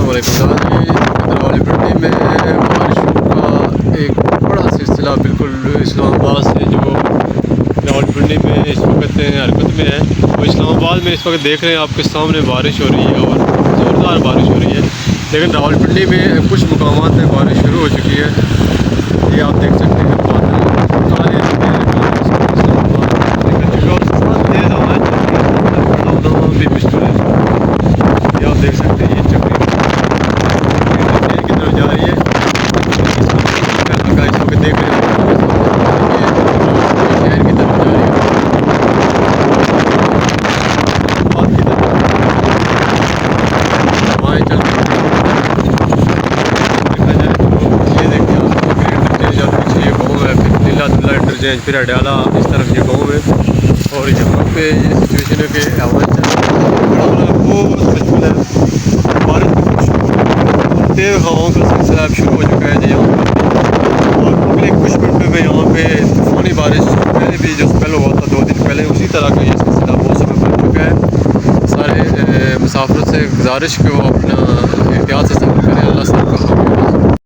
रावलपिंडी में बारिशों का एक बड़ा सिलसिला बिल्कुल इस्लामाबाद से जो रावलपिंडी में इस वक्त हरकत में है। वो इस्लामाबाद में इस वक्त देख रहे हैं आपके सामने बारिश हो रही है और ज़ोरदार बारिश हो रही है, लेकिन रावलपिंडी में कुछ मुकामात में बारिश शुरू हो चुकी है। ये आप देख सकते हैं काले भी मुश्किल है। ये आप देख सकते हैं ये चक्री की तरफ जा रही है। इस वक्त देख रहे हैं शहर की तरफ जा रही है, बात की तरफ हवाएं चल रही हैं। देखा जाए तो ये देखिए इंटरचेंज और पीछे ये गाँव है, फिर नीला धुला इंटरचेंज, फिर अडयाला इस तरफ ये गाँव है। और यहाँ पे ये सिचुएशन है कि हवाएं चल रही है, बहुत मुश्किल है। बारिश तेज़ हवाओं का सिलसिला अब शुरू हो चुका है जी यहाँ पर। और अगले कुछ मिनट में यहाँ पे तूफ़ानी बारिश पहले भी जो स्पेल हुआ था 2 दिन पहले, उसी तरह का ये सिलसिला मौसम में बन चुका है। सारे मुसाफिरों से गुजारिश कि वो अपना एहतियात से सफ़र करें। अल्लाह